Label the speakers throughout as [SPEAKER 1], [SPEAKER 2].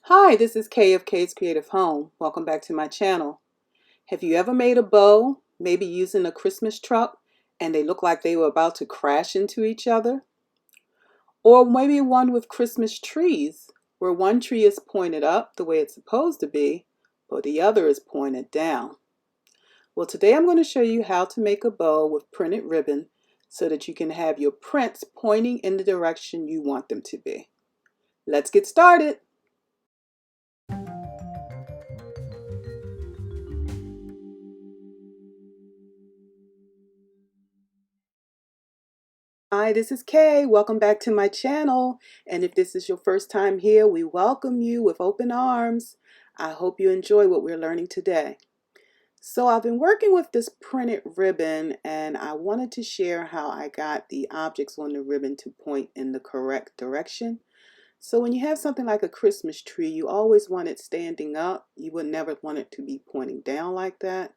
[SPEAKER 1] Hi, this is Kay of Kay's Creative Home. Welcome back to my channel. Have you ever made a bow, maybe using a Christmas truck, and they look like they were about to crash into each other? Or maybe one with Christmas trees, where one tree is pointed up the way it's supposed to be, but the other is pointed down. Well, today I'm going to show you how to make a bow with printed ribbon so that you can have your prints pointing in the direction you want them to be. Let's get started. Hi, this is Kay. Welcome back to my channel. And if this is your first time here, we welcome you with open arms. I hope you enjoy what we're learning today. So I've been working with this printed ribbon and I wanted to share how I got the objects on the ribbon to point in the correct direction. So when you have something like a Christmas tree, you always want it standing up. You would never want it to be pointing down like that.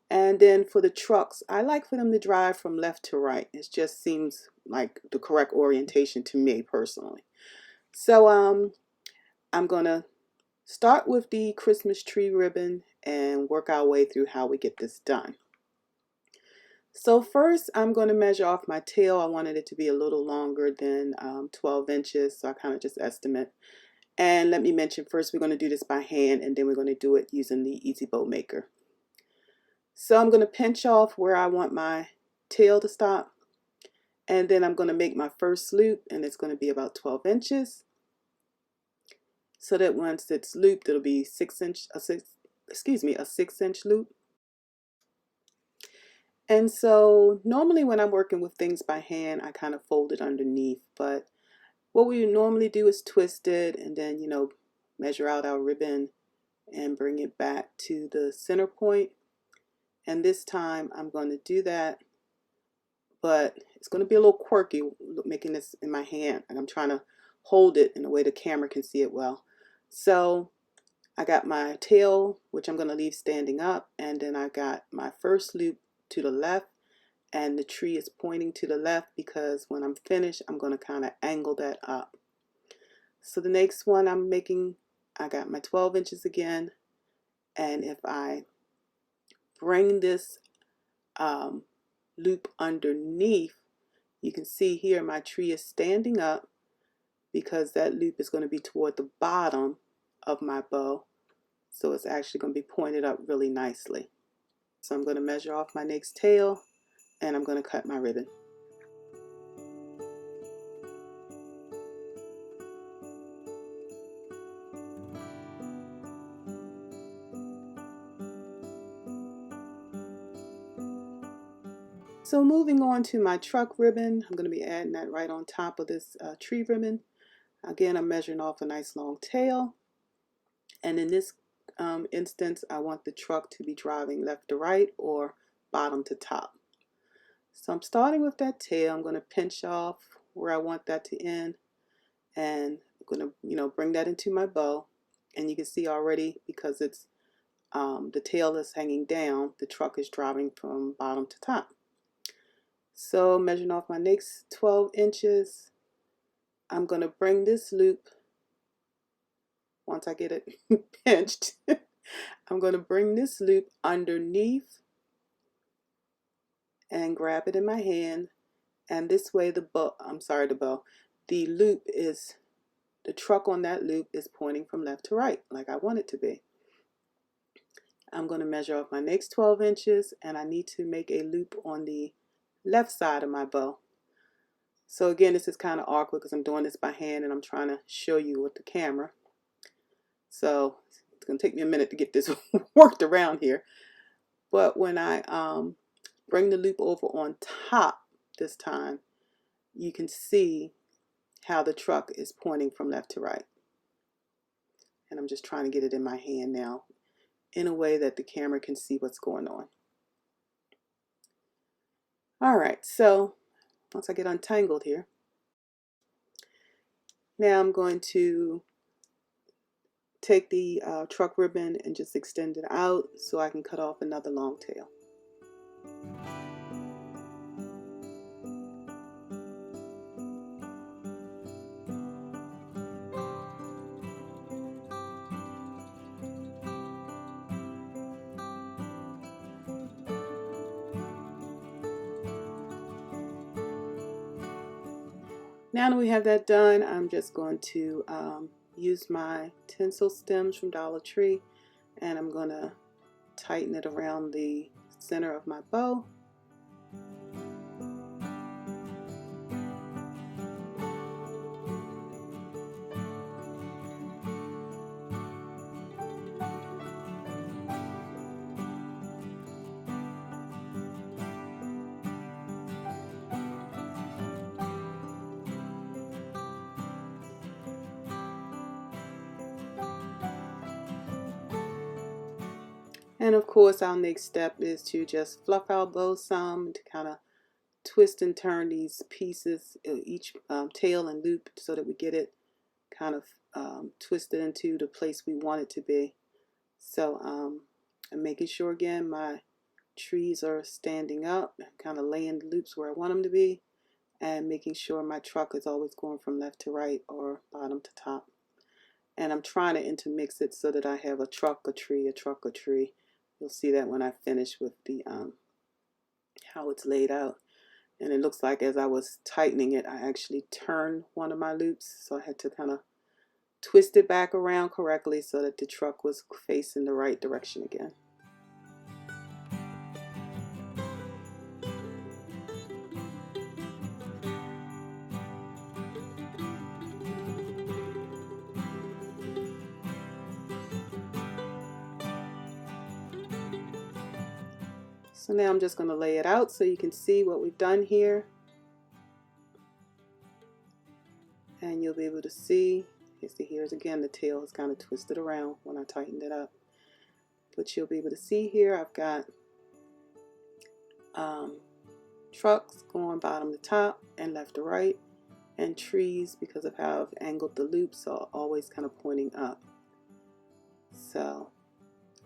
[SPEAKER 1] And then for the trucks, I like for them to drive from left to right. It just seems like the correct orientation to me personally. So I'm going to start with the Christmas tree ribbon and work our way through how we get this done. So first I'm going to measure off my tail. I wanted it to be a little longer than 12 inches, so I kind of just estimate. And let me mention first we're going to do this by hand and then we're going to do it using the Easy Bow Maker. So I'm going to pinch off where I want my tail to stop, and then I'm going to make my first loop, and it's going to be about 12 inches. So that once it's looped, it'll be a 6-inch loop. And so normally when I'm working with things by hand, I kind of fold it underneath, but what we normally do is twist it and then, measure out our ribbon and bring it back to the center point. And this time I'm going to do that, but it's going to be a little quirky making this in my hand, and I'm trying to hold it in a way the camera can see it well. So I got my tail, which I'm going to leave standing up, and then I got my first loop to the left, and the tree is pointing to the left because when I'm finished I'm going to kind of angle that up. So the next one I'm making, I got my 12 inches again, and if I bring this loop underneath, you can see here my tree is standing up because that loop is going to be toward the bottom of my bow. So it's actually going to be pointed up really nicely. So I'm going to measure off my next tail and I'm going to cut my ribbon. So moving on to my truck ribbon, I'm going to be adding that right on top of this tree ribbon. Again, I'm measuring off a nice long tail. And in this instance, I want the truck to be driving left to right or bottom to top. So I'm starting with that tail. I'm going to pinch off where I want that to end. And I'm going to, bring that into my bow. And you can see already because it's the tail is hanging down, the truck is driving from bottom to top. So measuring off my next 12 inches, I'm going to bring this loop, once I get it pinched, I'm going to bring this loop underneath and grab it in my hand. And this way the loop is, the truck on that loop is pointing from left to right like I want it to be. I'm going to measure off my next 12 inches and I need to make a loop on the left side of my bow. So again, this is kind of awkward because I'm doing this by hand and I'm trying to show you with the camera. So it's going to take me a minute to get this worked around here. But when I bring the loop over on top this time, you can see how the truck is pointing from left to right. And I'm just trying to get it in my hand now in a way that the camera can see what's going on. All right, so once I get untangled here, now I'm going to take the truck ribbon and just extend it out so I can cut off another long tail. Now that we have that done, I'm just going to use my tinsel stems from Dollar Tree, and I'm going to tighten it around the center of my bow. And of course, our next step is to just fluff our bow some to kind of twist and turn these pieces, each tail and loop, so that we get it kind of twisted into the place we want it to be. So I'm making sure again my trees are standing up, kind of laying the loops where I want them to be, and making sure my truck is always going from left to right or bottom to top. And I'm trying to intermix it so that I have a truck, a tree, a truck, a tree. You'll see that when I finish with the how it's laid out. And it looks like as I was tightening it, I actually turned one of my loops, so I had to kind of twist it back around correctly so that the truck was facing the right direction again. So now I'm just going to lay it out so you can see what we've done here. And you'll be able to see, here's again, the tail is kind of twisted around when I tightened it up. But you'll be able to see here, I've got trucks going bottom to top and left to right, and trees, because of how I've angled the loops, are always kind of pointing up. So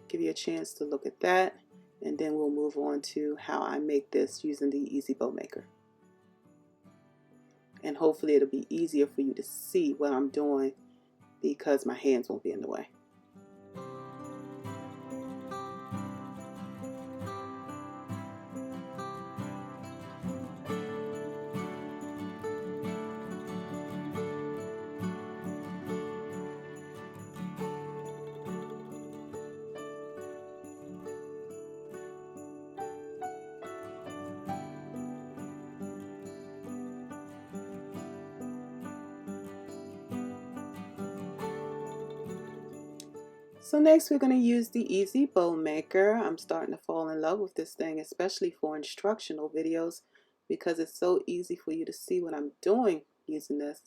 [SPEAKER 1] give you a chance to look at that, and then we'll move on to how I make this using the Easy Bow Maker. And hopefully it'll be easier for you to see what I'm doing because my hands won't be in the way. So next we're going to use the Easy Bow Maker. I'm starting to fall in love with this thing, especially for instructional videos, because it's so easy for you to see what I'm doing using this.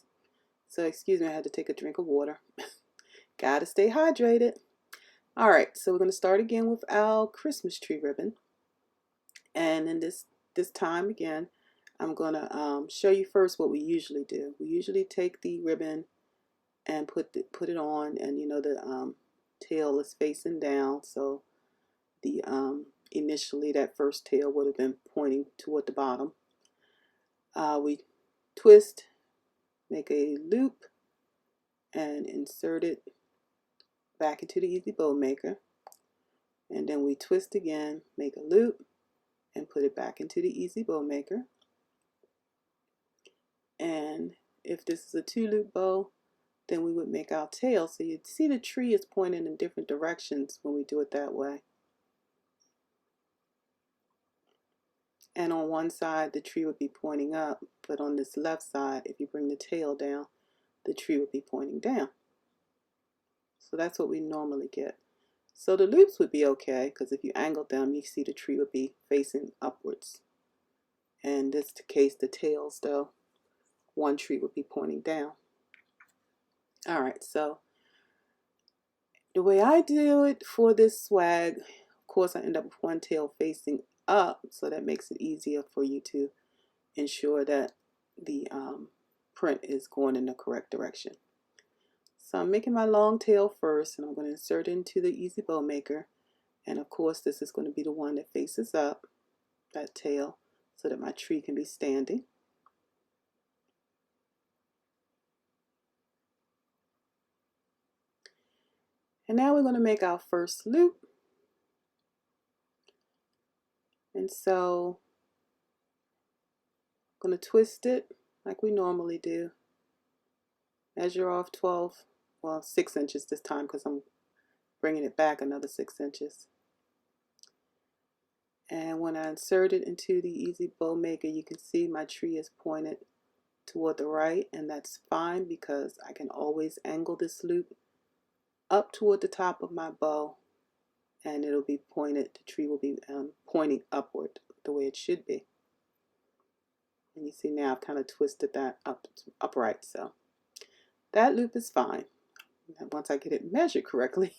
[SPEAKER 1] So excuse me, I had to take a drink of water. Gotta stay hydrated. Alright, so we're going to start again with our Christmas tree ribbon. And in this time again, I'm going to show you first what we usually do. We usually take the ribbon and put it on, and you know the tail is facing down, so the initially that first tail would have been pointing toward the bottom. We twist, make a loop, and insert it back into the Easy Bow Maker, and then we twist again, make a loop, and put it back into the Easy Bow Maker. And if this is a 2-loop bow, then we would make our tail. So you'd see the tree is pointing in different directions when we do it that way. And on one side, the tree would be pointing up, but on this left side, if you bring the tail down, the tree would be pointing down. So that's what we normally get. So the loops would be okay, because if you angle them, you see the tree would be facing upwards. In this case, the tails, though, one tree would be pointing down. Alright, so the way I do it for this swag, of course I end up with one tail facing up, so that makes it easier for you to ensure that the print is going in the correct direction. So I'm making my long tail first, and I'm going to insert it into the Easy Bow Maker. And of course this is going to be the one that faces up, that tail, so that my tree can be standing. And now we're going to make our first loop. And so I'm going to twist it like we normally do. Measure off 6 inches this time because I'm bringing it back another 6 inches. And when I insert it into the Easy Bow Maker, you can see my tree is pointed toward the right, and that's fine because I can always angle this loop up toward the top of my bow, and it'll be pointed, the tree will be pointing upward the way it should be. And you see now I've kind of twisted that upright, so that loop is fine. And once I get it measured correctly,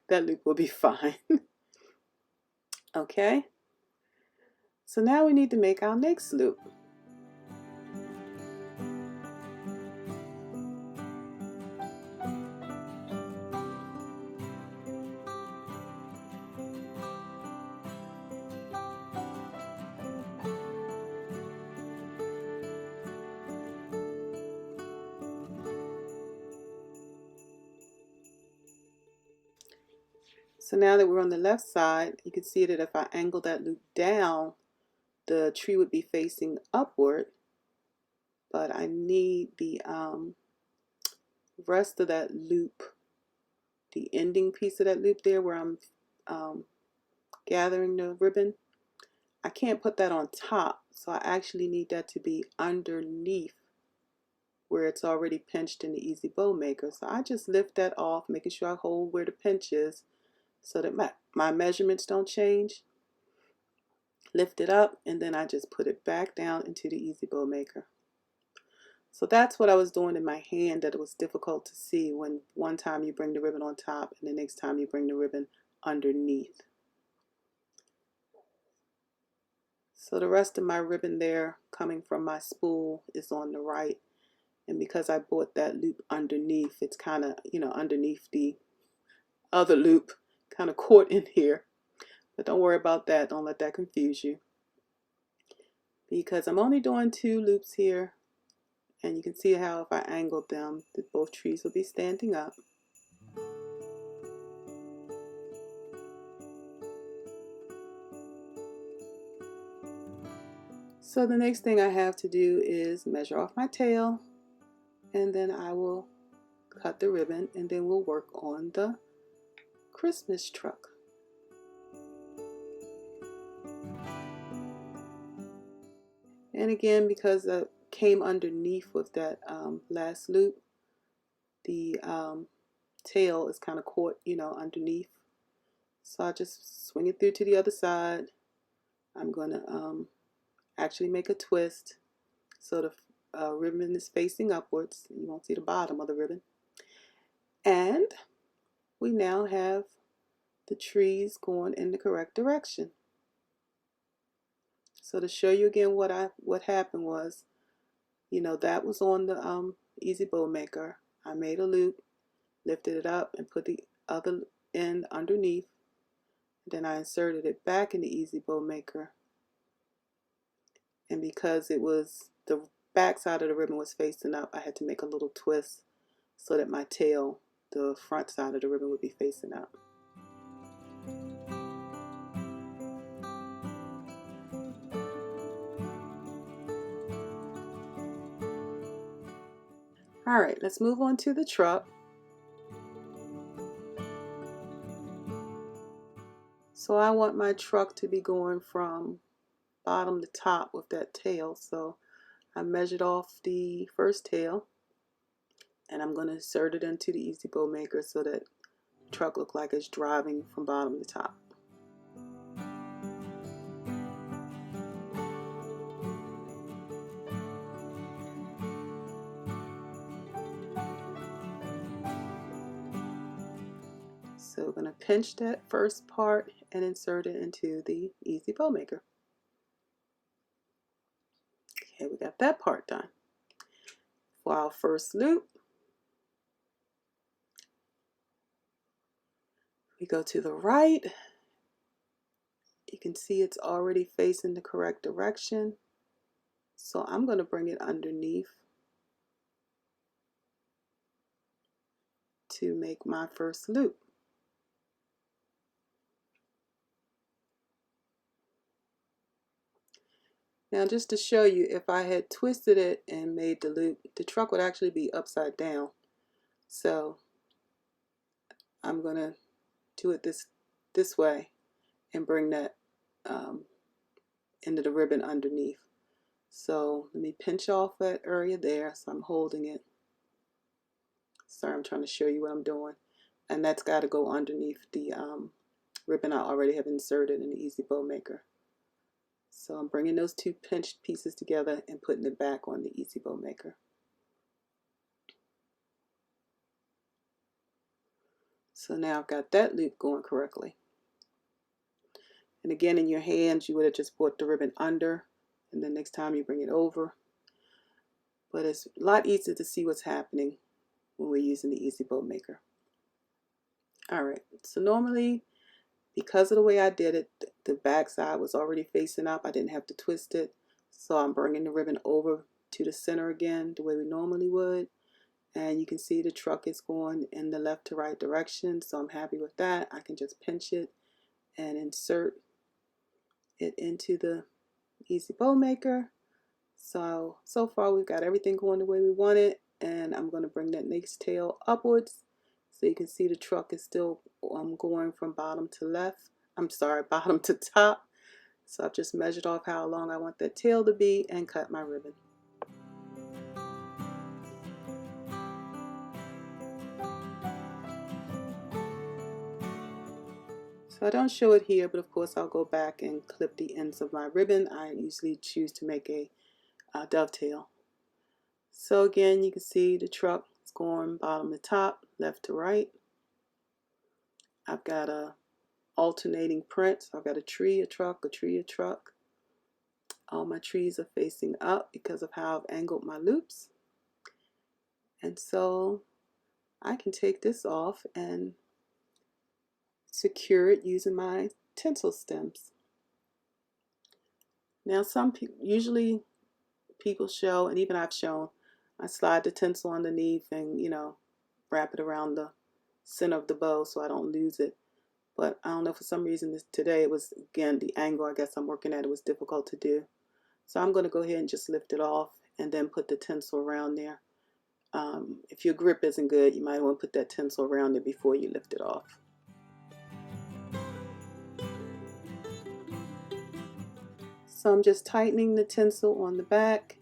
[SPEAKER 1] that loop will be fine. Okay, so now we need to make our next loop. So now that we're on the left side, you can see that if I angle that loop down, the tree would be facing upward, but I need the rest of that loop, the ending piece of that loop there where I'm gathering the ribbon. I can't put that on top, so I actually need that to be underneath where it's already pinched in the Easy Bow Maker. So I just lift that off, making sure I hold where the pinch is so that my measurements don't change. Lift it up, and then I just put it back down into the Easy Bow Maker. So that's what I was doing in my hand that it was difficult to see when one time you bring the ribbon on top and the next time you bring the ribbon underneath. So the rest of my ribbon there coming from my spool is on the right. And because I brought that loop underneath, it's kind of, underneath the other loop, kind of caught in here. But don't worry about that. Don't let that confuse you. Because I'm only doing 2 loops here. And you can see how if I angled them, that both trees will be standing up. So the next thing I have to do is measure off my tail, and then I will cut the ribbon, and then we'll work on the Christmas truck. And again, because I came underneath with that last loop, the tail is kind of caught, underneath. So I just swing it through to the other side. I'm going to actually make a twist so the ribbon is facing upwards. You won't see the bottom of the ribbon. And we now have the trees going in the correct direction. So to show you again what happened was, that was on the Easy Bow Maker. I made a loop, lifted it up, and put the other end underneath. Then I inserted it back in the Easy Bow Maker. And because it was the back side of the ribbon was facing up, I had to make a little twist so that my tail, the front side of the ribbon, would be facing up. All right, let's move on to the truck. So I want my truck to be going from bottom to top with that tail. So I measured off the first tail, and I'm going to insert it into the Easy Bow Maker so that the truck looks like it's driving from bottom to top. So we're going to pinch that first part and insert it into the Easy Bow Maker. Okay, we got that part done. For our first loop, we go to the right. You can see it's already facing the correct direction. So I'm going to bring it underneath to make my first loop. Now just to show you, if I had twisted it and made the loop, the truck would actually be upside down. So I'm going to do it this way and bring that into the ribbon underneath. So let me pinch off that area there. So I'm holding it. Sorry, I'm trying to show you what I'm doing. And that's got to go underneath the ribbon I already have inserted in the Easy Bow Maker. So I'm bringing those two pinched pieces together and putting it back on the Easy Bow Maker. So now I've got that loop going correctly. And again, in your hands, you would have just brought the ribbon under, and then next time you bring it over. But it's a lot easier to see what's happening when we're using the Easy Bow Maker. All right, so normally, because of the way I did it, the back side was already facing up. I didn't have to twist it. So I'm bringing the ribbon over to the center again, the way we normally would. And you can see the truck is going in the left to right direction. So I'm happy with that. I can just pinch it and insert it into the Easy Bow Maker. So far we've got everything going the way we want it. And I'm going to bring that next tail upwards. So you can see the truck is still going from bottom to left. I'm sorry, bottom to top. So I've just measured off how long I want that tail to be and cut my ribbon. So I don't show it here, but of course I'll go back and clip the ends of my ribbon. I usually choose to make a dovetail. So again, you can see the truck is going bottom to top, left to right. I've got a alternating print. So I've got a tree, a truck, a tree, a truck. All my trees are facing up because of how I've angled my loops. And so I can take this off and secure it using my tinsel stems. Now usually people show, and even I've shown, I slide the tinsel underneath and, you know, wrap it around the center of the bow so I don't lose it. But I don't know, for some reason today it was, again, the angle I guess I'm working at, it was difficult to do. So I'm going to go ahead and just lift it off and then put the tinsel around there. If your grip isn't good, you might want to put that tinsel around it before you lift it off. So I'm just tightening the tinsel on the back,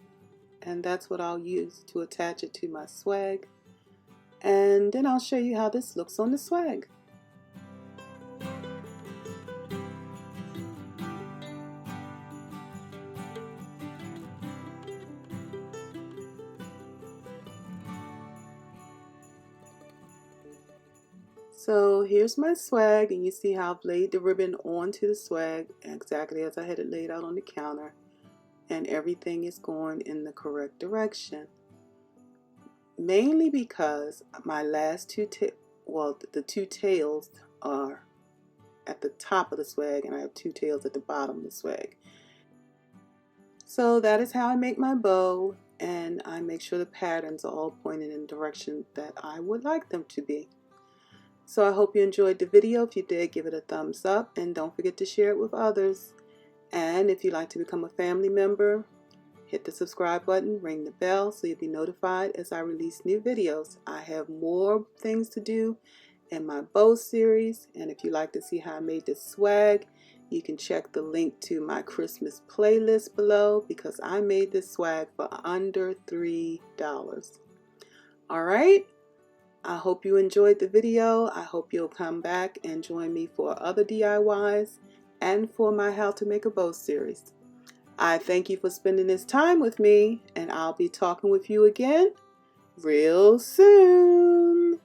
[SPEAKER 1] and that's what I'll use to attach it to my swag. And then I'll show you how this looks on the swag. So here's my swag, and you see how I've laid the ribbon onto the swag exactly as I had it laid out on the counter, and everything is going in the correct direction. Mainly because my last the two tails are at the top of the swag, and I have two tails at the bottom of the swag. So that is how I make my bow, and I make sure the patterns are all pointed in the direction that I would like them to be. So I hope you enjoyed the video. If you did, give it a thumbs up, and don't forget to share it with others. And if you'd like to become a family member, hit the subscribe button, ring the bell so you'll be notified as I release new videos. I have more things to do in my bow series, and if you'd like to see how I made this swag, you can check the link to my Christmas playlist below, because I made this swag for under $3. Alright, I hope you enjoyed the video. I hope you'll come back and join me for other DIYs and for my How to Make a Bow series. I thank you for spending this time with me, and I'll be talking with you again real soon.